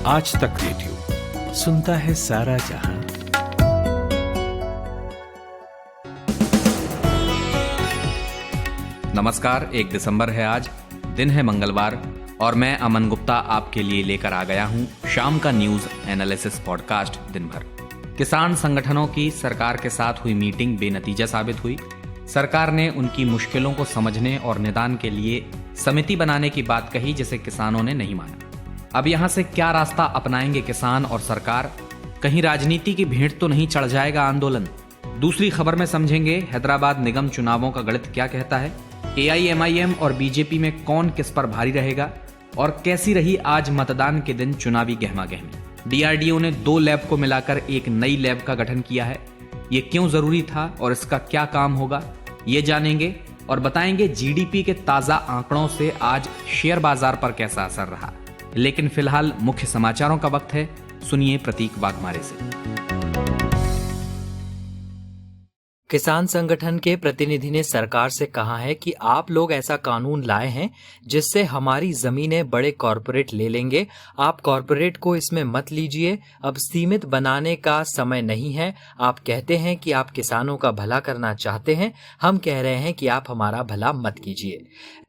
आज तक रेडियो सुनता है सारा जहां। नमस्कार, 1 दिसंबर है आज, दिन है मंगलवार और मैं अमन गुप्ता आपके लिए लेकर आ गया हूं शाम का न्यूज एनालिसिस पॉडकास्ट दिन भर। किसान संगठनों की सरकार के साथ हुई मीटिंग बेनतीजा साबित हुई। सरकार ने उनकी मुश्किलों को समझने और निदान के लिए समिति बनाने की बात कही, जिसे किसानों ने नहीं माना। अब यहां से क्या रास्ता अपनाएंगे किसान और सरकार? कहीं राजनीति की भेंट तो नहीं चढ़ जाएगा आंदोलन? दूसरी खबर में समझेंगे हैदराबाद निगम चुनावों का गणित क्या कहता है, AIMIM और बीजेपी में कौन किस पर भारी रहेगा और कैसी रही आज मतदान के दिन चुनावी गहमागहमी। DRDO ने 2 लैब को मिलाकर एक नई लैब का गठन किया है। ये क्यों जरूरी था और इसका क्या काम होगा, ये जानेंगे और बताएंगे GDP के ताजा आंकड़ों से आज शेयर बाजार पर कैसा असर रहा। लेकिन फिलहाल मुख्य समाचारों का वक्त है, सुनिए प्रतीक वाघमारे से। किसान संगठन के प्रतिनिधि ने सरकार से कहा है कि आप लोग ऐसा कानून लाए हैं जिससे हमारी जमीनें बड़े कॉरपोरेट ले लेंगे। आप कॉरपोरेट को इसमें मत लीजिए, अब सीमित बनाने का समय नहीं है। आप कहते हैं कि आप किसानों का भला करना चाहते हैं, हम कह रहे हैं कि आप हमारा भला मत कीजिए।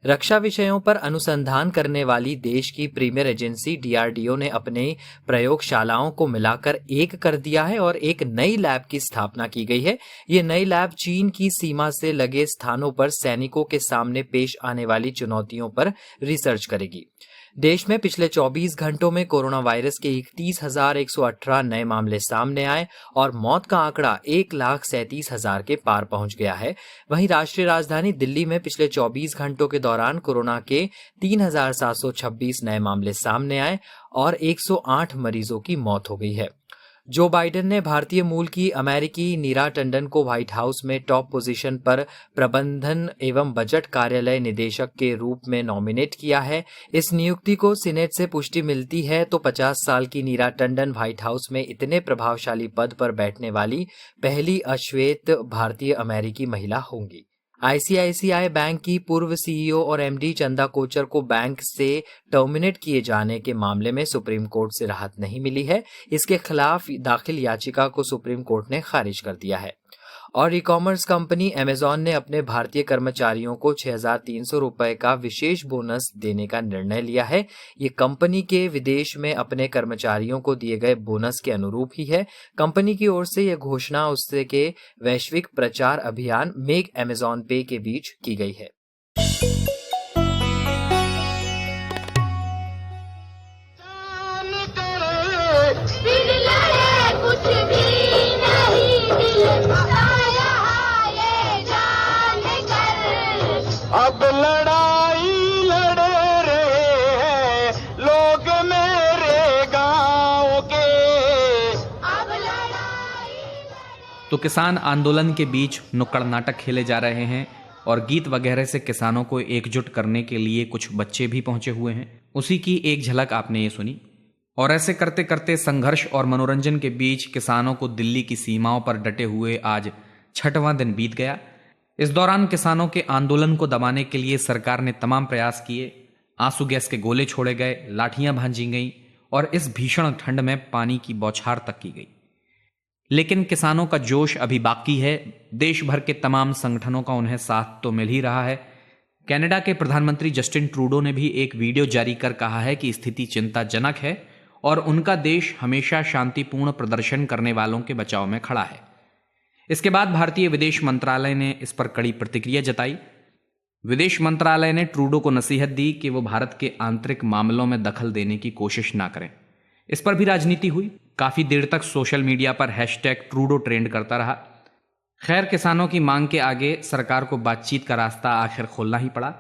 रक्षा विषयों पर अनुसंधान करने वाली देश की प्रीमियर एजेंसी DRDO ने अपने प्रयोगशालाओं को मिलाकर एक कर दिया है और एक नई लैब की स्थापना की गई है। ये नई लैब चीन की सीमा से लगे स्थानों पर सैनिकों के सामने पेश आने वाली चुनौतियों पर रिसर्च करेगी। देश में पिछले 24 घंटों में कोरोना वायरस के 31,118 नए मामले सामने आए और मौत का आंकड़ा 1,37,000 के पार पहुंच गया है। वहीं राष्ट्रीय राजधानी दिल्ली में पिछले 24 घंटों के दौरान कोरोना के 3,726 नए मामले सामने आए और 108 मरीजों की मौत हो गई है। जो बाइडेन ने भारतीय मूल की अमेरिकी नीरा टंडन को व्हाइट हाउस में टॉप पोजीशन पर प्रबंधन एवं बजट कार्यालय निदेशक के रूप में नॉमिनेट किया है। इस नियुक्ति को सीनेट से पुष्टि मिलती है तो 50 साल की नीरा टंडन व्हाइट हाउस में इतने प्रभावशाली पद पर बैठने वाली पहली अश्वेत भारतीय अमेरिकी महिला होंगी। ICICI बैंक की पूर्व CEO और MD चंदा कोचर को बैंक से टर्मिनेट किए जाने के मामले में सुप्रीम कोर्ट से राहत नहीं मिली है। इसके खिलाफ दाखिल याचिका को सुप्रीम कोर्ट ने खारिज कर दिया है। और ई-कॉमर्स कंपनी Amazon ने अपने भारतीय कर्मचारियों को 6,300 रुपए का विशेष बोनस देने का निर्णय लिया है। ये कंपनी के विदेश में अपने कर्मचारियों को दिए गए बोनस के अनुरूप ही है। कंपनी की ओर से यह घोषणा उससे के वैश्विक प्रचार अभियान मेक Amazon पे के बीच की गई है। अब लड़ाई लड़ रहे हैं लोग मेरे गांव के। अब तो किसान आंदोलन के बीच नुक्कड़ नाटक खेले जा रहे हैं और गीत वगैरह से किसानों को एकजुट करने के लिए कुछ बच्चे भी पहुंचे हुए हैं। उसी की एक झलक आपने ये सुनी। और ऐसे करते करते संघर्ष और मनोरंजन के बीच किसानों को दिल्ली की सीमाओं पर डटे हुए आज 6वां दिन बीत गया। इस दौरान किसानों के आंदोलन को दबाने के लिए सरकार ने तमाम प्रयास किए। आंसू गैस के गोले छोड़े गए, लाठियां भांजी गईं और इस भीषण ठंड में पानी की बौछार तक की गई। लेकिन किसानों का जोश अभी बाकी है। देश भर के तमाम संगठनों का उन्हें साथ तो मिल ही रहा है। कनाडा के प्रधानमंत्री जस्टिन ट्रूडो ने भी एक वीडियो जारी कर कहा है कि स्थिति चिंताजनक है और उनका देश हमेशा शांतिपूर्ण प्रदर्शन करने वालों के बचाव में खड़ा है। इसके बाद भारतीय विदेश मंत्रालय ने इस पर कड़ी प्रतिक्रिया जताई। विदेश मंत्रालय ने ट्रूडो को नसीहत दी कि वो भारत के आंतरिक मामलों में दखल देने की कोशिश ना करें। इस पर भी राजनीति हुई। काफी देर तक सोशल मीडिया पर #ट्रूडो ट्रेंड करता रहा। खैर, किसानों की मांग के आगे सरकार को बातचीत का रास्ता आखिर खोलना ही पड़ा।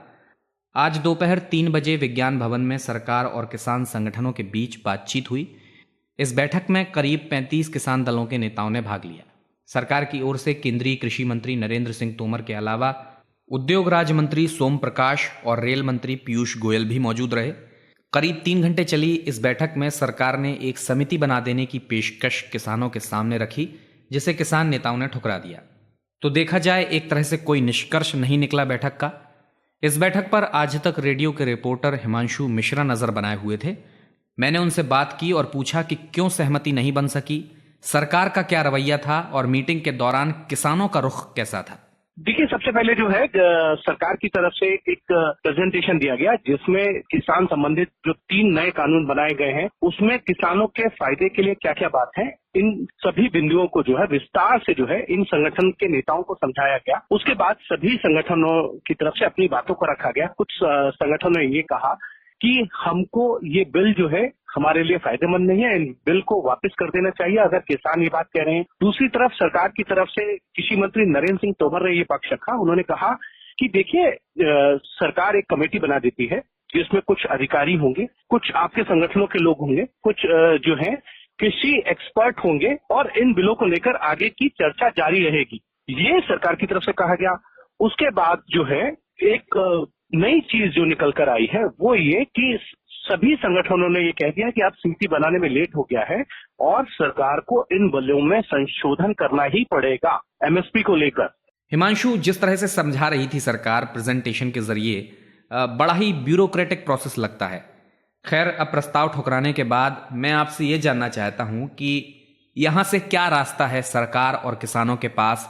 आज दोपहर 3 बजे विज्ञान भवन में सरकार और किसान संगठनों के बीच बातचीत हुई। इस बैठक में करीब 35 किसान दलों के नेताओं ने भाग लिया। सरकार की ओर से केंद्रीय कृषि मंत्री नरेंद्र सिंह तोमर के अलावा उद्योग राज्य मंत्री सोम प्रकाश और रेल मंत्री पीयूष गोयल भी मौजूद रहे। करीब 3 घंटे चली इस बैठक में सरकार ने एक समिति बना देने की पेशकश किसानों के सामने रखी, जिसे किसान नेताओं ने ठुकरा दिया। तो देखा जाए एक तरह से कोई निष्कर्ष नहीं निकला बैठक का। इस बैठक पर आज तक रेडियो के रिपोर्टर हिमांशु मिश्रा नजर बनाए हुए थे। मैंने उनसे बात की और पूछा कि क्यों सहमति नहीं बन सकी, सरकार का क्या रवैया था और मीटिंग के दौरान किसानों का रुख कैसा था। देखिए, सबसे पहले जो है सरकार की तरफ से एक प्रेजेंटेशन दिया गया जिसमें किसान संबंधित जो 3 नए कानून बनाए गए हैं उसमें किसानों के फायदे के लिए क्या क्या बात है, इन सभी बिंदुओं को जो है विस्तार से जो है इन संगठन के नेताओं को समझाया गया। उसके बाद सभी संगठनों की तरफ से अपनी बातों को रखा गया। कुछ संगठनों ने ये कहा कि हमको ये बिल जो है हमारे लिए फायदेमंद नहीं है, इन बिल को वापस कर देना चाहिए अगर किसान ये बात कह रहे हैं। दूसरी तरफ सरकार की तरफ से कृषि मंत्री नरेंद्र सिंह तोमर ने ये पक्ष रखा। उन्होंने कहा कि देखिए, सरकार एक कमेटी बना देती है जिसमें कुछ अधिकारी होंगे, कुछ आपके संगठनों के लोग होंगे, कुछ जो है कृषि एक्सपर्ट होंगे और इन बिलों को लेकर आगे की चर्चा जारी रहेगी, ये सरकार की तरफ से कहा गया। उसके बाद जो है एक नई चीज जो निकल कर आई है वो ये कि सभी संगठनों ने ये कह दिया कि अब सीटी बनाने में लेट हो गया है और सरकार को इन बिलों में संशोधन करना ही पड़ेगा एमएसपी को लेकर। हिमांशु, जिस तरह से समझा रही थी सरकार प्रेजेंटेशन के जरिए, बड़ा ही ब्यूरोक्रेटिक प्रोसेस लगता है। खैर, अब प्रस्ताव ठुकराने के बाद मैं आपसे ये जानना चाहता हूं कि यहां से क्या रास्ता है सरकार और किसानों के पास,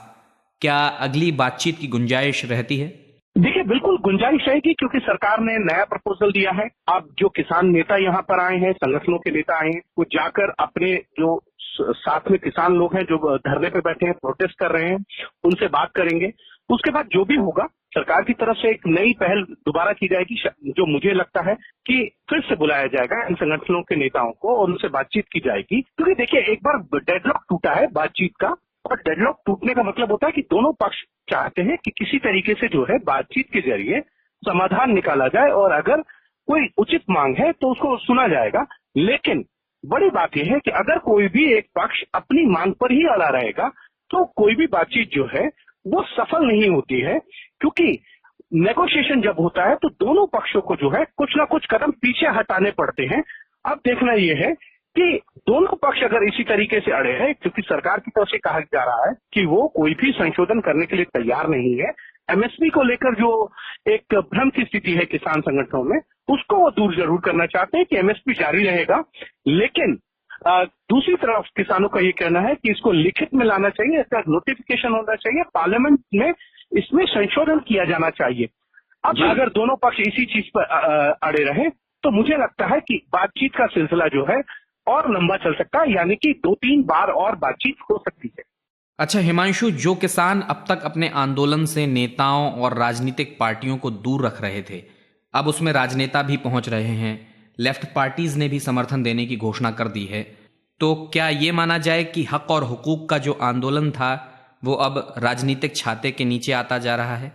क्या अगली बातचीत की गुंजाइश रहती है? देखिए, बिल्कुल गुंजाइश रहेगी क्योंकि सरकार ने नया प्रपोजल दिया है। अब जो किसान नेता यहाँ पर आए हैं, संगठनों के नेता आए हैं, वो जाकर अपने जो साथ में किसान लोग हैं जो धरने पे बैठे हैं, प्रोटेस्ट कर रहे हैं, उनसे बात करेंगे। उसके बाद जो भी होगा सरकार की तरफ से एक नई पहल दोबारा की जाएगी, जो मुझे लगता है कि फिर से बुलाया जाएगा इन संगठनों के नेताओं को और उनसे बातचीत की जाएगी। क्योंकि देखिए, एक बार डेडलॉक टूटा है बातचीत का, और डेडलॉक टूटने का मतलब होता है कि दोनों पक्ष चाहते हैं कि किसी तरीके से जो है बातचीत के जरिए समाधान निकाला जाए और अगर कोई उचित मांग है तो उसको सुना जाएगा। लेकिन बड़ी बात यह है कि अगर कोई भी एक पक्ष अपनी मांग पर ही अड़ा रहेगा तो कोई भी बातचीत जो है वो सफल नहीं होती है, क्योंकि नेगोशिएशन जब होता है तो दोनों पक्षों को जो है कुछ ना कुछ कदम पीछे हटाने पड़ते हैं। अब देखना यह है कि दोनों पक्ष अगर इसी तरीके से अड़े हैं, क्योंकि सरकार की तरफ से कहा जा रहा है कि वो कोई भी संशोधन करने के लिए तैयार नहीं है, एमएसपी को लेकर जो एक भ्रम की स्थिति है किसान संगठनों में, उसको वो दूर जरूर करना चाहते हैं कि एमएसपी जारी रहेगा। लेकिन दूसरी तरफ किसानों का ये कहना है कि इसको लिखित में लाना चाहिए, इसका नोटिफिकेशन होना चाहिए, पार्लियामेंट में इसमें संशोधन किया जाना चाहिए। अब अगर दोनों पक्ष इसी चीज पर अड़े रहे तो मुझे लगता है कि बातचीत का सिलसिला जो है और लंबा चल सकता है, यानी कि 2-3 बार और बातचीत हो सकती है। अच्छा हिमांशु, जो किसान अब तक अपने आंदोलन से नेताओं और राजनीतिक पार्टियों को दूर रख रहे थे, अब उसमें राजनेता भी पहुंच रहे हैं, लेफ्ट पार्टीज ने भी समर्थन देने की घोषणा कर दी है, तो क्या ये माना जाए कि हक और हुकूक का जो आंदोलन था वो अब राजनीतिक छाते के नीचे आता जा रहा है?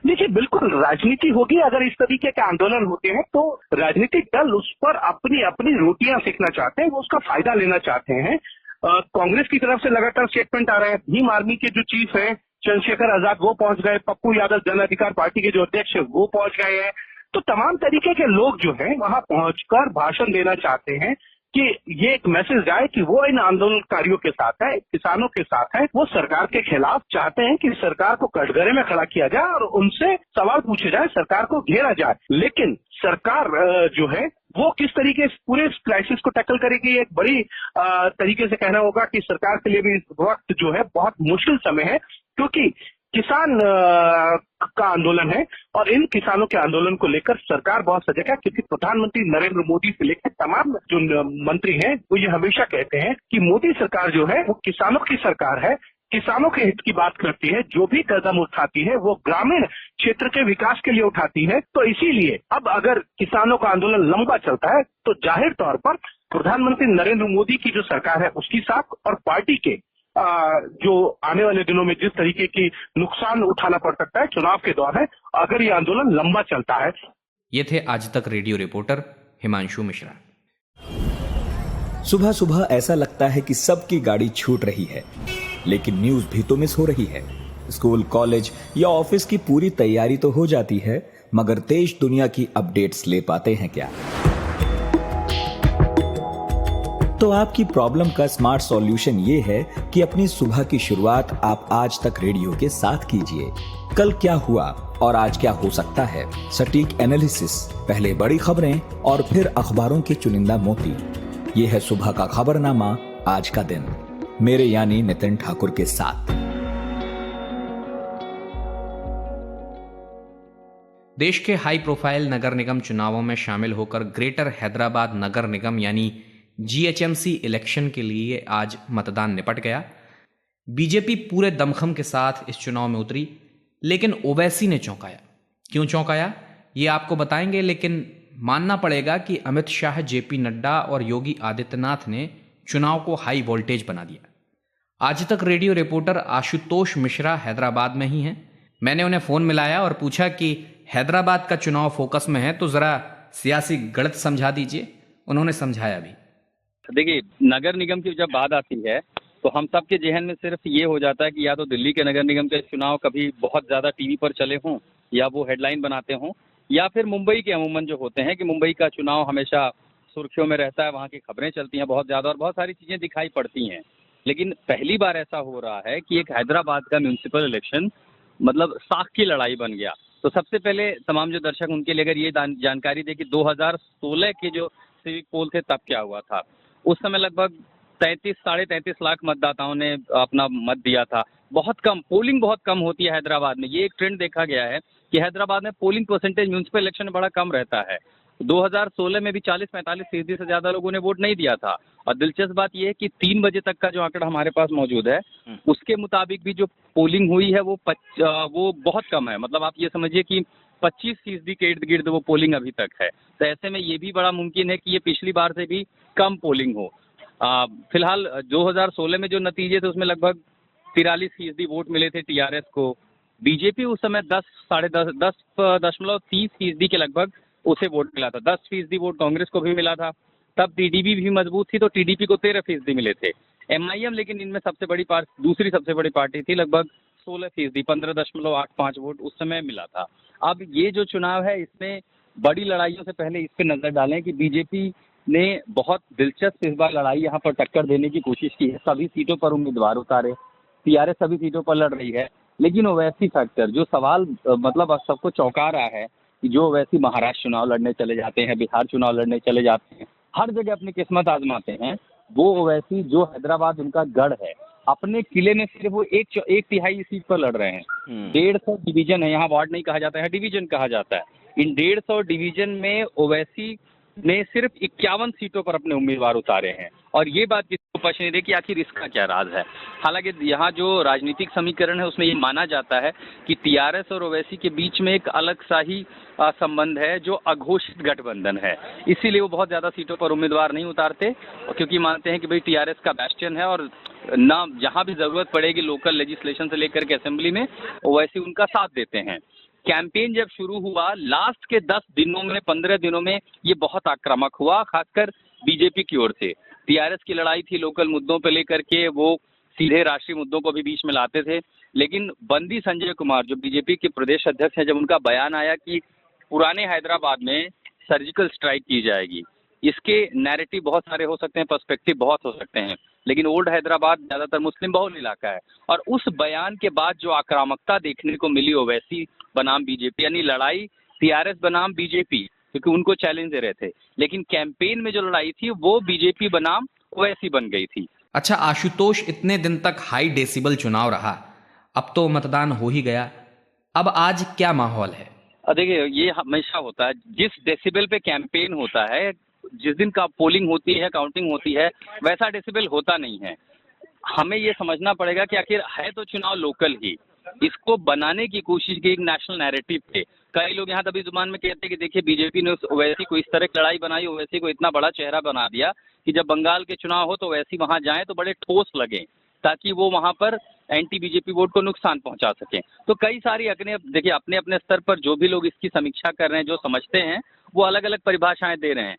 देखिए, बिल्कुल राजनीति होगी। अगर इस तरीके के आंदोलन होते हैं तो राजनीतिक दल उस पर अपनी अपनी रोटियां सेकना चाहते हैं, वो उसका फायदा लेना चाहते हैं। कांग्रेस की तरफ से लगातार स्टेटमेंट आ रहे हैं। भीम आर्मी के जो चीफ हैं चंद्रशेखर आजाद वो पहुंच गए, पप्पू यादव जन अधिकार पार्टी के जो अध्यक्ष है वो पहुंच गए हैं। तो तमाम तरीके के लोग जो हैं वहां पहुंचकर भाषण देना चाहते हैं कि ये एक मैसेज जाए कि वो इन आंदोलनकारियों के साथ है, किसानों के साथ है, वो सरकार के खिलाफ चाहते हैं कि सरकार को कटघरे में खड़ा किया जाए और उनसे सवाल पूछे जाए, सरकार को घेरा जाए। लेकिन सरकार जो है वो किस तरीके से पूरे इस क्राइसिस को टैकल करेगी, एक बड़ी तरीके से कहना होगा कि सरकार के लिए भी इस वक्त जो है बहुत मुश्किल समय है, क्योंकि किसान का आंदोलन है और इन किसानों के आंदोलन को लेकर सरकार बहुत सजग है, क्योंकि प्रधानमंत्री नरेंद्र मोदी से लेकर तमाम जो मंत्री हैं वो ये हमेशा कहते हैं कि मोदी सरकार जो है वो किसानों की सरकार है, किसानों के हित की बात करती है, जो भी कदम उठाती है वो ग्रामीण क्षेत्र के विकास के लिए उठाती है। तो इसीलिए अब अगर किसानों का आंदोलन लंबा चलता है तो जाहिर तौर पर प्रधानमंत्री नरेंद्र मोदी की जो सरकार है उसकी साख और पार्टी के जो आने वाले दिनों में जिस तरीके की नुकसान उठाना पड़ सकता है चुनाव के दौरान, अगर ये आंदोलन लंबा चलता है। ये थे आज तक रेडियो रिपोर्टर हिमांशु मिश्रा। सुबह सुबह ऐसा लगता है कि सबकी गाड़ी छूट रही है, लेकिन न्यूज भी तो मिस हो रही है। स्कूल, कॉलेज या ऑफिस की पूरी तैयारी तो हो जाती है, मगर देश दुनिया की अपडेट्स ले पाते हैं क्या? तो आपकी प्रॉब्लम का स्मार्ट सॉल्यूशन ये है कि अपनी सुबह की शुरुआत आप आज तक रेडियो के साथ कीजिए। कल क्या हुआ और आज क्या हो सकता है, सटीक एनालिसिस, पहले बड़ी खबरें और फिर अखबारों के चुनिंदा मोती। ये है सुबह का खबरनामा, आज का दिन, मेरे यानी नितिन ठाकुर के साथ। देश के हाई प्रोफाइल नगर निगम चुनावों में शामिल होकर ग्रेटर हैदराबाद नगर निगम यानी जीएचएमसी इलेक्शन के लिए आज मतदान निपट गया। बीजेपी पूरे दमखम के साथ इस चुनाव में उतरी, लेकिन ओवैसी ने चौंकाया। क्यों चौंकाया ये आपको बताएंगे, लेकिन मानना पड़ेगा कि अमित शाह, जेपी नड्डा और योगी आदित्यनाथ ने चुनाव को हाई वोल्टेज बना दिया। आज तक रेडियो रिपोर्टर आशुतोष मिश्रा हैदराबाद में ही हैं। मैंने उन्हें फोन मिलाया और पूछा कि हैदराबाद का चुनाव फोकस में है तो जरा सियासी गणित समझा दीजिए। उन्होंने समझाया भी। देखिए, नगर निगम की जब बात आती है तो हम सब के जहन में सिर्फ ये हो जाता है कि या तो दिल्ली के नगर निगम के चुनाव कभी बहुत ज़्यादा टीवी पर चले हों या वो हेडलाइन बनाते हों, या फिर मुंबई के अमूमन जो होते हैं कि मुंबई का चुनाव हमेशा सुर्खियों में रहता है, वहाँ की खबरें चलती हैं बहुत ज़्यादा और बहुत सारी चीज़ें दिखाई पड़ती हैं। लेकिन पहली बार ऐसा हो रहा है कि एक हैदराबाद का म्यूनसिपल इलेक्शन मतलब साख की लड़ाई बन गया। तो सबसे पहले तमाम जो दर्शक उनके लिए अगर ये जानकारी दे कि 2016 के जो सिविक पोल थे तब क्या हुआ था। उस समय लगभग 33-33.5 लाख मतदाताओं ने अपना मत दिया था। बहुत कम पोलिंग, बहुत कम होती है हैदराबाद में। ये एक ट्रेंड देखा गया है कि हैदराबाद में पोलिंग परसेंटेज म्यूनसिपल इलेक्शन में बड़ा कम रहता है। 2016 में भी 40-45% से ज़्यादा लोगों ने वोट नहीं दिया था। और दिलचस्प बात यह है कि 3 बजे तक का जो आंकड़ा हमारे पास मौजूद है उसके मुताबिक भी जो पोलिंग हुई है वो बहुत कम है। मतलब आप ये समझिए कि 25% के इर्द गिर्द वो पोलिंग अभी तक है। तो ऐसे में ये भी बड़ा मुमकिन है कि ये पिछली बार से भी कम पोलिंग हो। फिलहाल 2016 में जो नतीजे थे उसमें लगभग 43% वोट मिले थे टीआरएस को। बीजेपी उस समय 10.30% के लगभग उसे वोट मिला था। 10% वोट कांग्रेस को भी मिला था। तब टीडीपी भी मजबूत थी तो टीडीपी को 13% मिले थे। एमआईएम लेकिन इनमें दूसरी सबसे बड़ी पार्टी थी, लगभग 16%, 15.85 वोट उस समय मिला था। अब ये जो चुनाव है इसमें बड़ी लड़ाइयों से पहले इस पे नजर डालें कि बीजेपी ने बहुत दिलचस्प इस बार लड़ाई यहाँ पर टक्कर देने की कोशिश की है। सभी सीटों पर उम्मीदवार उतारे, टीआरएस सभी सीटों पर लड़ रही है। लेकिन ओवैसी फैक्टर जो सवाल मतलब सबको चौंका रहा है कि जो ओवैसी महाराष्ट्र चुनाव लड़ने चले जाते हैं, बिहार चुनाव लड़ने चले जाते हैं, हर जगह अपनी किस्मत आजमाते हैं, वो ओवैसी जो हैदराबाद उनका गढ़ है, अपने किले में सिर्फ वो एक तिहाई सीट पर लड़ रहे हैं। 150 डिवीजन है, यहाँ वार्ड नहीं कहा जाता है, डिवीजन कहा जाता है। इन 150 डिवीजन में ओवैसी ने सिर्फ 51 सीटों पर अपने उम्मीदवार उतारे हैं। और ये बात किसी को पता नहीं कि आखिर इसका क्या राज है। हालांकि यहाँ जो राजनीतिक समीकरण है उसमें ये माना जाता है कि टीआरएस और ओवैसी के बीच में एक अलग सा ही संबंध है जो अघोषित गठबंधन है। इसीलिए वो बहुत ज़्यादा सीटों पर उम्मीदवार नहीं उतारते, क्योंकि मानते हैं कि भाई टीआरएस का बैस्टियन है और ना जहाँ भी ज़रूरत पड़ेगी लोकल लेजिस्लेशन से लेकर के असेंबली में ओवैसी उनका साथ देते हैं। कैंपेन जब शुरू हुआ लास्ट के 10 दिनों में 15 दिनों में ये बहुत आक्रामक हुआ, खासकर बीजेपी की ओर से। टीआरएस की लड़ाई थी लोकल मुद्दों पे लेकर के, वो सीधे राष्ट्रीय मुद्दों को भी बीच में लाते थे। लेकिन बंदी संजय कुमार जो बीजेपी के प्रदेश अध्यक्ष हैं, जब उनका बयान आया कि पुराने हैदराबाद में सर्जिकल स्ट्राइक की जाएगी, इसके नैरेटिव बहुत सारे हो सकते हैं, पर्सपेक्टिव बहुत हो सकते हैं, लेकिन ओल्ड हैदराबाद ज़्यादातर मुस्लिम बहुल इलाका है। और उस बयान के बाद जो आक्रामकता देखने को मिली ओवैसी बनाम बीजेपी, यानी लड़ाई टीआरएस बनाम बीजेपी, क्योंकि उनको चैलेंज दे रहे थे, लेकिन कैंपेन में जो लड़ाई थी वो बीजेपी बनाम ओवैसी बन गई थी। अच्छा आशुतोष, इतने दिन तक हाई डेसिबल चुनाव रहा, अब तो मतदान हो ही गया, अब आज क्या माहौल है? देखिए, ये हमेशा होता है, जिस डेसिबल पे कैंपेन होता है, जिस दिन का पोलिंग होती है, काउंटिंग होती है, वैसा डेसिबल होता नहीं है। हमें ये समझना पड़ेगा कि आखिर है तो चुनाव लोकल ही, इसको बनाने की कोशिश की एक नेशनल नैरेटिव थे। कई लोग यहाँ तभी जुबान में कहते हैं कि देखिए बीजेपी ने ओवैसी को इस तरह की लड़ाई बनाई, ओवैसी को इतना बड़ा चेहरा बना दिया कि जब बंगाल के चुनाव हो तो ओवैसी वहाँ जाएं तो बड़े ठोस लगें, ताकि वो वहाँ पर एंटी बीजेपी वोट को नुकसान पहुंचा सकें। तो कई सारी देखिए अपने अपने स्तर पर जो भी लोग इसकी समीक्षा कर रहे हैं, जो समझते हैं, वो अलग अलग परिभाषाएं दे रहे हैं।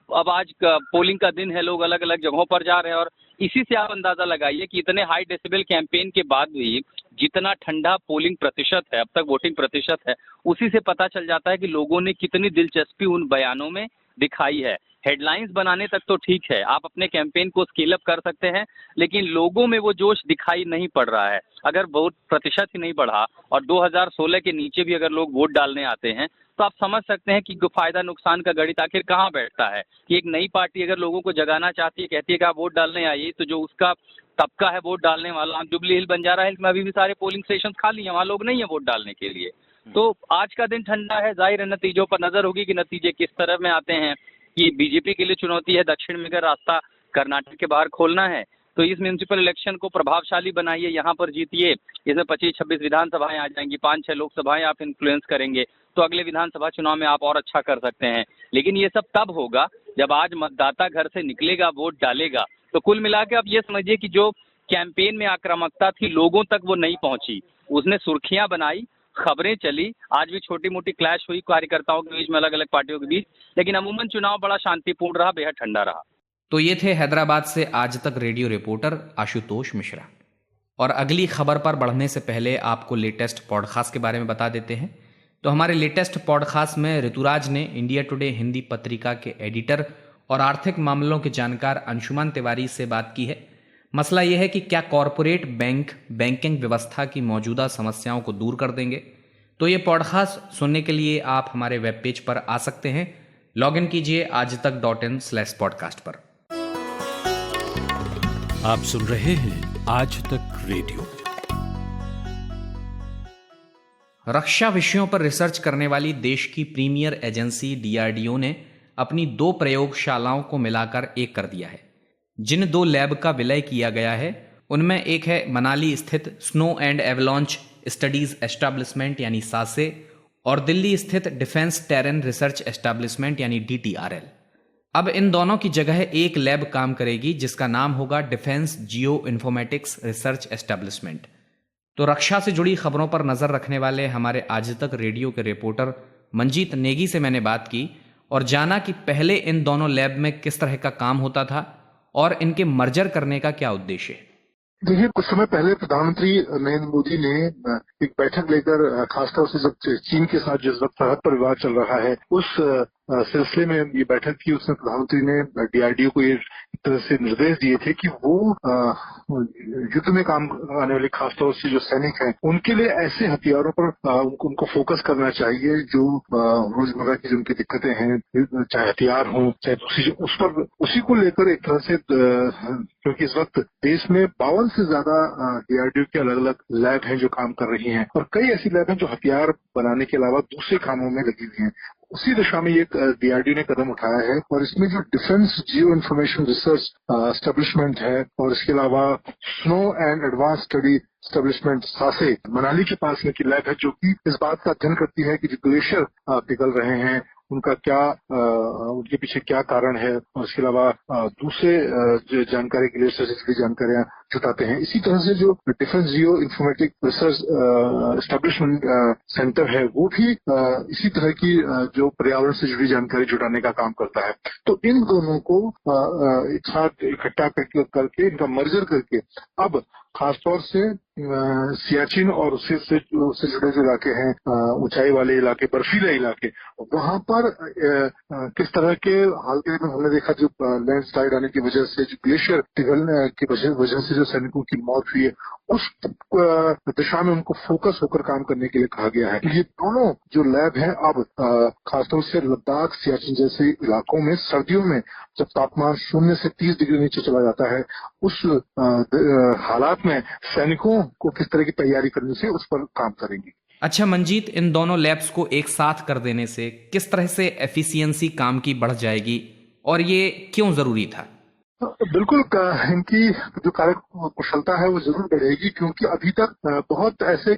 अब आज पोलिंग का दिन है, लोग अलग अलग जगहों पर जा रहे हैं, और इसी से आप अंदाजा लगाइए कि इतने हाई डेसिबल कैंपेन के बाद भी जितना ठंडा पोलिंग प्रतिशत है, अब तक वोटिंग प्रतिशत है, उसी से पता चल जाता है कि लोगों ने कितनी दिलचस्पी उन बयानों में दिखाई है। हेडलाइंस बनाने तक तो ठीक है, आप अपने कैंपेन को स्केल अप कर सकते हैं, लेकिन लोगों में वो जोश दिखाई नहीं पड़ रहा है। अगर वोट प्रतिशत ही नहीं बढ़ा और 2016 के नीचे भी अगर लोग वोट डालने आते हैं, तो आप समझ सकते हैं कि फायदा नुकसान का गणित आखिर कहाँ बैठता है। कि एक नई पार्टी अगर लोगों को जगाना चाहती है, कहती है कि आप वोट डालने आइए, तो जो उसका तबका है वोट डालने वाला, जुबली हिल, बंजारा हिल्स में अभी भी सारे पोलिंग स्टेशन खाली हैं, वहाँ लोग नहीं है वोट डालने के लिए। तो आज का दिन ठंडा है, जाहिर है नतीजों पर नजर होगी कि नतीजे किस तरह में आते हैं। कि बीजेपी के लिए चुनौती है दक्षिण में अगर रास्ता कर्नाटक के बाहर खोलना है, तो इस म्यूनिसिपल इलेक्शन को प्रभावशाली बनाइए, यहाँ पर जीतिए। इसमें 25-26 विधानसभाएं आ जाएंगी, 5-6 लोकसभाएं आप इन्फ्लुएंस करेंगे, तो अगले विधानसभा चुनाव में आप और अच्छा कर सकते हैं। लेकिन ये सब तब होगा जब आज मतदाता घर से निकलेगा, वोट डालेगा। तो कुल मिला के आप ये समझिए कि जो कैंपेन में आक्रामकता थी लोगों तक वो नहीं पहुंची, उसने सुर्खियां बनाई, खबरें चली, आज भी छोटी मोटी क्लैश हुई कार्यकर्ताओं के बीच में, अलग अलग पार्टियों के बीच, लेकिन अमूमन चुनाव बड़ा शांतिपूर्ण रहा, बेहद ठंडा रहा। तो ये थे हैदराबाद से आज तक रेडियो रिपोर्टर आशुतोष मिश्रा। और अगली खबर पर बढ़ने से पहले आपको लेटेस्ट पॉडकास्ट के बारे में बता देते हैं। तो हमारे लेटेस्ट पॉडकास्ट में ऋतुराज ने इंडिया टुडे हिंदी पत्रिका के एडिटर और आर्थिक मामलों के जानकार अंशुमान तिवारी से बात की है। मसला यह है कि क्या कॉरपोरेट बैंक बैंकिंग व्यवस्था की मौजूदा समस्याओं को दूर कर देंगे। तो ये पॉडकास्ट सुनने के लिए आप हमारे वेब पेज पर आ सकते हैं। लॉग इन कीजिए aajtak.in/podcast पर। आप सुन रहे हैं आज तक रेडियो। रक्षा विषयों पर रिसर्च करने वाली देश की प्रीमियर एजेंसी DRDO ने अपनी 2 प्रयोगशालाओं को मिलाकर एक कर दिया है। जिन 2 लैब का विलय किया गया है उनमें एक है मनाली स्थित snow and avalanche studies establishment यानी सासे, और दिल्ली स्थित डिफेंस टेरेन रिसर्च एस्टैब्लिशमेंट यानी DTRL। अब इन दोनों की जगह एक लैब काम करेगी जिसका नाम होगा defence geo informatics research establishment. तो रक्षा से जुड़ी खबरों पर नजर रखने वाले हमारे आज तक रेडियो के रिपोर्टर मंजीत नेगी से मैंने बात की और जाना कि पहले इन दोनों लैब में किस तरह का काम होता था और इनके मर्जर करने का क्या उद्देश्य है। देखिए, कुछ समय पहले प्रधानमंत्री नरेंद्र मोदी ने एक बैठक लेकर, खासतौर से जब चीन के साथ जिस वक्त सरहद पर विवाद चल रहा है, उस सिलसिले में ये बैठक की। उसमें प्रधानमंत्री ने DRDO को ये एक तरह से निर्देश दिए थे कि वो युद्ध में काम आने वाले खासतौर से जो सैनिक हैं उनके लिए ऐसे हथियारों पर उनको फोकस करना चाहिए जो रोजमर्रा की जो उनकी दिक्कतें हैं, चाहे हथियार हों चाहे दूसरी, उस पर उसी को लेकर एक तरह से, क्योंकि इस वक्त देश में 52 से ज्यादा DRDO के अलग अलग लैब हैं जो काम कर रही हैं, और कई ऐसी लैब हैं जो हथियार बनाने के अलावा दूसरे कामों में लगी हुई हैं। उसी दिशा में ये DRDO ने कदम उठाया है, और इसमें जो defence geo information research establishment है और इसके अलावा snow and advance study establishment SASE Manali के पास में की लैब है, जो कि इस बात का अध्ययन करती है कि जो ग्लेशियर पिघल रहे हैं उनका क्या, उनके पीछे क्या कारण है, और इसके अलावा दूसरे जो जानकारी ग्लेशियर से जुड़ी जानकारियां जुटाते हैं। इसी तरह से जो डिफेंस जियो इन्फॉर्मेटिक रिसर्च एस्टेब्लिशमेंट सेंटर है वो भी इसी तरह की जो पर्यावरण से जुड़ी जानकारी जुटाने का काम करता है। तो इन दोनों को एक साथ इकट्ठा करके इनका मर्जर करके अब खासतौर से सियाचिन और उससे जुड़े जो इलाके हैं, ऊंचाई वाले इलाके, बर्फीले इलाके, वहां पर किस तरह के हाल के में हमने देखा जो लैंडस्लाइड आने की वजह से, जो ग्लेशियर पिघलने की वजह से जो सैनिकों की मौत हुई है, उस दिशा में उनको फोकस होकर काम करने के लिए कहा गया है। ये दोनों जो लैब हैं अब खासतौर से लद्दाख, सियाचिन जैसे इलाकों में सर्दियों में जब तापमान 0 से 30 डिग्री नीचे चला जाता है, उस हालात में सैनिकों को किस तरह की तैयारी करने से उस पर काम करेंगी। अच्छा मंजीत, इन दोनों लैब्स को एक साथ कर देने से किस तरह से एफिशिएंसी काम की बढ़ जाएगी और ये क्यों जरूरी था? बिल्कुल, इनकी जो कार्य कुशलता है वो जरूर बढ़ेगी, क्योंकि अभी तक बहुत ऐसे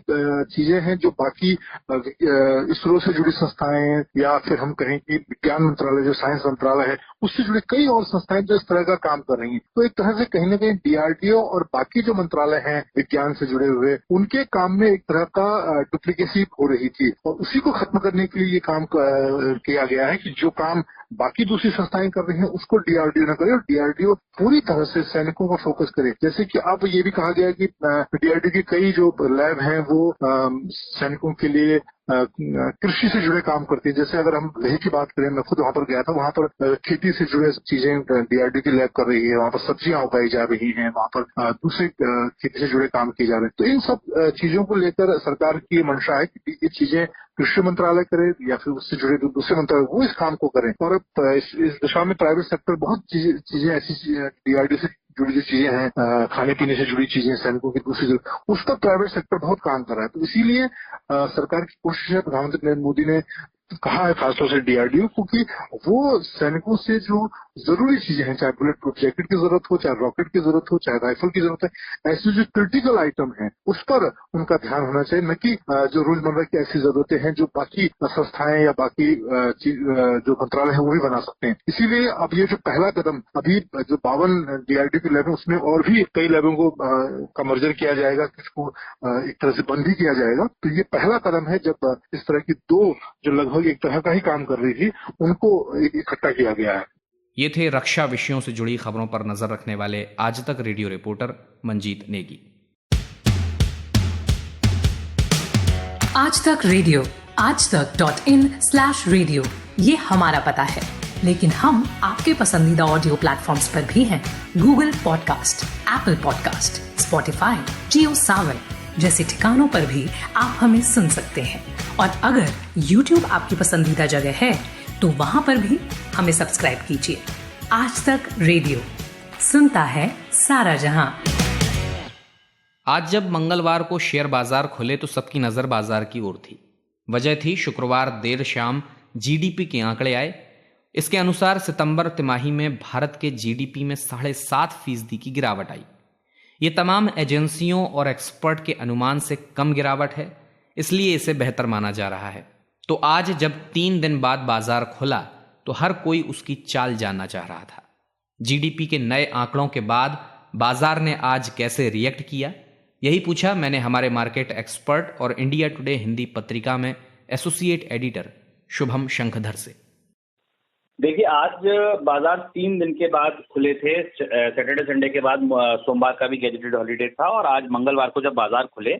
चीजें हैं जो बाकी इसरो से जुड़ी संस्थाएं या फिर हम कहें कि विज्ञान मंत्रालय जो साइंस मंत्रालय है उससे जुड़ी कई और संस्थाएं जो इस तरह का काम कर रही हैं। तो एक तरह से कहीं ना कहीं DRDO और बाकी जो मंत्रालय हैं विज्ञान से जुड़े हुए, उनके काम में एक तरह का डुप्लीकेसी हो रही थी, और उसी को खत्म करने के लिए ये काम किया गया है कि जो काम बाकी दूसरी संस्थाएं कर रही हैं उसको DRDO न करे और DRDO पूरी तरह से सैनिकों पर फोकस करे। जैसे कि अब ये भी कहा गया है कि DRDO की कई जो लैब हैं वो सैनिकों के लिए कृषि से जुड़े काम करती है। जैसे अगर हम लेह की बात करें, मैं खुद वहां पर गया था, वहां पर खेती से जुड़े चीजें डीआरडीओ की लैब कर रही है, वहां पर सब्जियां उगाई जा रही हैं, वहां पर दूसरे खेती से जुड़े काम किए जा रहे हैं। तो इन सब चीजों को लेकर सरकार की मंशा है कि ये चीजें कृषि मंत्रालय करे या फिर उससे जुड़े जो दूसरे मंत्रालय वो इस काम को करें। और इस दिशा में प्राइवेट सेक्टर बहुत चीजें ऐसी डीआरडीओ से जुड़ी जो चीजें हैं, खाने पीने से जुड़ी चीजें, सैनिकों की दूसरी, उस पर प्राइवेट सेक्टर बहुत काम कर रहा है। तो इसीलिए सरकार की कोशिश है, प्रधानमंत्री नरेंद्र मोदी ने कहा है खासतौर से डीआरडीओ को कि वो सैनिकों से जो जरूरी चीजें हैं, चाहे बुलेट प्रूफ जैकेट की जरूरत हो, चाहे रॉकेट की जरूरत हो, चाहे राइफल की जरूरत है, ऐसे जो क्रिटिकल आइटम है उस पर उनका ध्यान होना चाहिए, न कि जो रोजमर्रा की ऐसी जरूरतें हैं जो बाकी संस्थाएं या बाकी जो मंत्रालय है वो भी बना सकते हैं। इसीलिए अब ये जो पहला कदम, अभी जो 52 डीआरडीओ की लैब है उसमें और भी कई लैबों को का मर्जर किया जाएगा, किसको एक तरह से बंद भी किया जाएगा। तो ये पहला कदम है जब इस तरह की दो जो लगभग एक तरह का ही काम कर रही थी उनको इकट्ठा किया गया है। ये थे रक्षा विषयों से जुड़ी खबरों पर नजर रखने वाले आज तक रेडियो रिपोर्टर मंजीत नेगी। आज तक रेडियो aajtak.in/radio ये हमारा पता है, लेकिन हम आपके पसंदीदा ऑडियो प्लेटफॉर्म्स पर भी हैं। Google podcast, Apple podcast, Spotify, Jio Saavn जैसे ठिकानों पर भी आप हमें सुन सकते हैं। और अगर YouTube आपकी पसंदीदा जगह है तो वहां पर भी हमें सब्सक्राइब कीजिए। आज तक रेडियो सुनता है सारा जहां। आज जब मंगलवार को शेयर बाजार खुले तो सबकी नजर बाजार की ओर थी। वजह थी शुक्रवार देर शाम जीडीपी के आंकड़े आए। इसके अनुसार सितंबर तिमाही में भारत के जीडीपी में 7.5% की गिरावट आई। ये तमाम एजेंसियों और एक्सपर्ट के अनुमान से कम गिरावट है, इसलिए इसे बेहतर माना जा रहा है। तो आज जब 3 दिन बाद बाजार खुला तो हर कोई उसकी चाल जानना चाह रहा था। जीडीपी के नए आंकड़ों के बाद बाजार ने आज कैसे रिएक्ट किया, यही पूछा मैंने हमारे मार्केट एक्सपर्ट और इंडिया टुडे हिंदी पत्रिका में एसोसिएट एडिटर शुभम शंखधर से। देखिए, आज बाजार 3 दिन के बाद खुले थे। सैटरडे संडे के बाद सोमवार का भी गैजेटेड हॉलीडे था और आज मंगलवार को जब बाजार खुले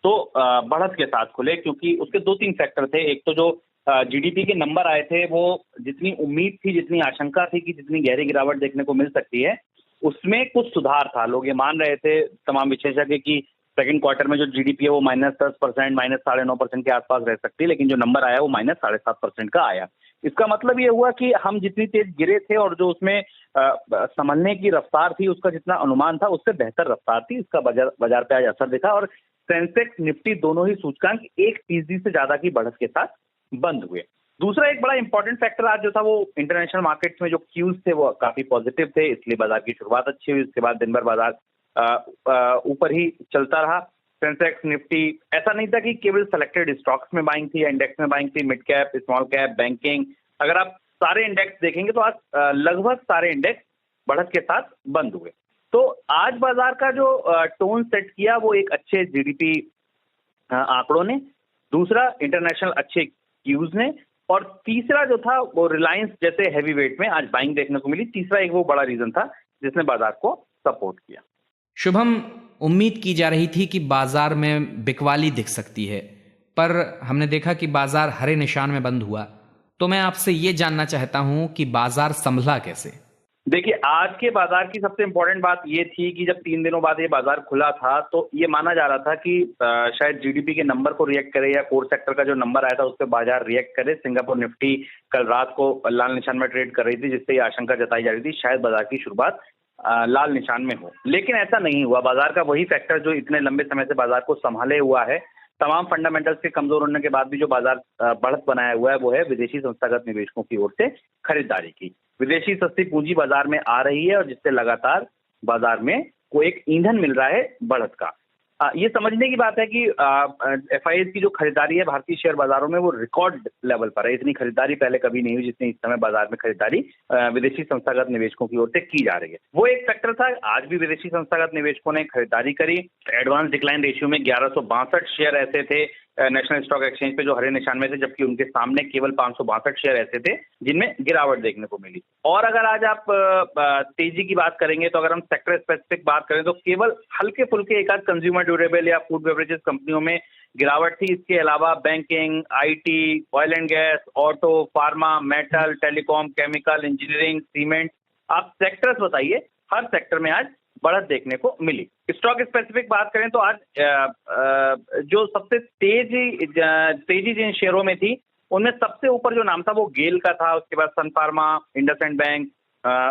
तो बढ़त के साथ खुले, क्योंकि उसके 2-3 फैक्टर थे। एक तो जो जीडीपी के नंबर आए थे वो जितनी उम्मीद थी, जितनी आशंका थी कि जितनी गहरी गिरावट देखने को मिल सकती है, उसमें कुछ सुधार था। लोग ये मान रहे थे, तमाम विशेषज्ञ, कि सेकंड क्वार्टर में जो जीडीपी है वो -10%, -9.5% के आसपास रह सकती है, लेकिन जो नंबर आया वो -7.5% का आया। इसका मतलब ये हुआ कि हम जितनी तेज गिरे थे और जो उसमें संभलने की रफ्तार थी उसका जितना अनुमान था उससे बेहतर रफ्तार थी। इसका बाजार पे आज असर दिखा और सेंसेक्स निफ्टी दोनों ही सूचकांक 1% से ज्यादा की बढ़त के साथ बंद हुए। दूसरा एक बड़ा इंपॉर्टेंट फैक्टर आज जो था वो इंटरनेशनल मार्केट्स में जो क्यूज थे वो काफी पॉजिटिव थे, इसलिए बाजार की शुरुआत अच्छी हुई। उसके बाद दिन भर बाजार ऊपर ही चलता रहा। सेंसेक्स निफ्टी, ऐसा नहीं था कि केवल सेलेक्टेड स्टॉक्स में बाइंग थी या इंडेक्स में बाइंग थी, mid cap, small cap, banking, अगर आप सारे इंडेक्स देखेंगे तो आज लगभग सारे इंडेक्स बढ़त के साथ बंद हुए। तो आज बाजार का जो टोन सेट किया वो एक अच्छे जीडीपी आंकड़ों ने, दूसरा इंटरनेशनल अच्छे क्यूज ने, और तीसरा जो था वो रिलायंस जैसे हैवी वेट में आज बाइंग देखने को मिली। तीसरा एक वो बड़ा रीजन था जिसने बाजार को सपोर्ट किया। शुभम, उम्मीद की जा रही थी कि बाजार में बिकवाली दिख सकती है, पर हमने देखा कि बाजार हरे निशान में बंद हुआ। तो मैं आपसे ये जानना चाहता हूं कि बाजार संभला कैसे? देखिए, आज के बाजार की सबसे इंपॉर्टेंट बात ये थी कि जब 3 दिनों बाद ये बाजार खुला था तो ये माना जा रहा था कि शायद जीडीपी के नंबर को रिएक्ट करे या कोर सेक्टर का जो नंबर आया था उस पर बाजार रिएक्ट करे। सिंगापुर निफ्टी कल रात को लाल निशान में ट्रेड कर रही थी, जिससे ये आशंका जताई जा रही थी शायद बाजार की शुरुआत लाल निशान में हो, लेकिन ऐसा नहीं हुआ। बाजार का वही फैक्टर जो इतने लंबे समय से बाजार को संभाले हुआ है, तमाम फंडामेंटल्स के कमजोर होने के बाद भी जो बाजार बढ़त बनाया हुआ है वो है विदेशी संस्थागत निवेशकों की ओर से खरीदारी की। विदेशी सस्ती पूंजी बाजार में आ रही है और जिससे लगातार बाजार में को एक ईंधन मिल रहा है बढ़त का। ये समझने की बात है कि एफआईआईज की जो खरीदारी है भारतीय शेयर बाजारों में वो रिकॉर्ड लेवल पर है। इतनी खरीदारी पहले कभी नहीं हुई जितनी इस समय बाजार में खरीदारी विदेशी संस्थागत निवेशकों की ओर से की जा रही है। वो एक फैक्टर था। आज भी विदेशी संस्थागत निवेशकों ने खरीदारी करी। एडवांस डिक्लाइन रेशियो में 1162 शेयर ऐसे थे नेशनल स्टॉक एक्सचेंज पे जो हरे निशान में थे, जबकि उनके सामने केवल 562 शेयर ऐसे थे जिनमें गिरावट देखने को मिली। और अगर आज आप तेजी की बात करेंगे तो अगर हम सेक्टर स्पेसिफिक बात करें तो केवल हल्के फुल्के एक आध कंज्यूमर ड्यूरेबल या फूड बेवरेजेस कंपनियों में गिरावट थी। इसके अलावा banking, IT, oil and gas, auto, pharma, metal, telecom, chemical, engineering, cement, आप सेक्टर्स बताइए, हर सेक्टर में आज बढ़त देखने को मिली। स्टॉक स्पेसिफिक बात करें तो आज जो सबसे तेजी जिन शेयरों में थी उनमें सबसे ऊपर जो नाम था वो गेल का था, उसके बाद सन फार्मा, इंडसइंड बैंक,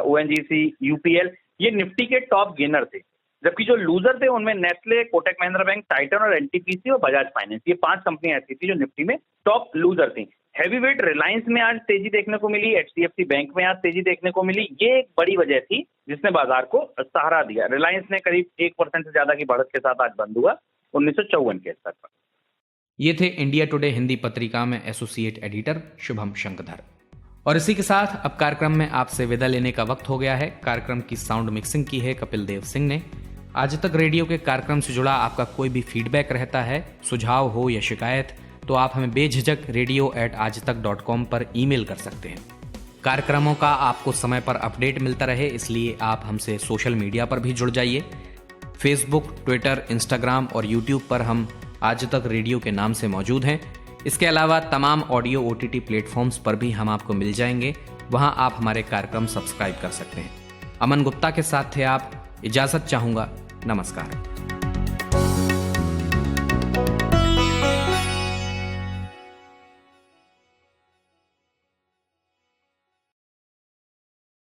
ओएनजीसी, यूपीएल, ये निफ्टी के टॉप गेनर थे। जबकि जो लूजर थे उनमें नेस्ले, कोटक महिंद्रा बैंक, टाइटन और एनटीपीसी और बजाज फाइनेंस, ये 5 कंपनियां ऐसी थी जो निफ्टी में टॉप लूजर थी। हैवीवेट रिलायंस में आज तेजी देखने को मिली, एचडीएफसी बैंक में आज तेजी देखने को मिली। ये एक बड़ी वजह थी जिसने बाजार को सहारा दिया। रिलायंस ने करीब 1% से ज्यादा की बढ़त के साथ आज बंद हुआ 1954 के स्तर पर। ये थे इंडिया टुडे हिंदी पत्रिका में एसोसिएट एडिटर शुभम शंकधर। और इसी के साथ अब कार्यक्रम में आपसे विदा लेने का वक्त हो गया है। कार्यक्रम की साउंड मिक्सिंग की है कपिल देव सिंह ने। आज तक रेडियो के कार्यक्रम से जुड़ा आपका कोई भी फीडबैक रहता है, सुझाव हो या शिकायत, तो आप हमें बेझिझक radio@aajtak.com पर ईमेल कर सकते हैं। कार्यक्रमों का आपको समय पर अपडेट मिलता रहे इसलिए आप हमसे सोशल मीडिया पर भी जुड़ जाइए। फेसबुक, ट्विटर, इंस्टाग्राम और यूट्यूब पर हम आज तक रेडियो के नाम से मौजूद हैं। इसके अलावा तमाम ऑडियो OTT प्लेटफॉर्म्स पर भी हम आपको मिल जाएंगे, वहां आप हमारे कार्यक्रम सब्सक्राइब कर सकते हैं। अमन गुप्ता के साथ थे आप, इजाजत चाहूंगा, नमस्कार।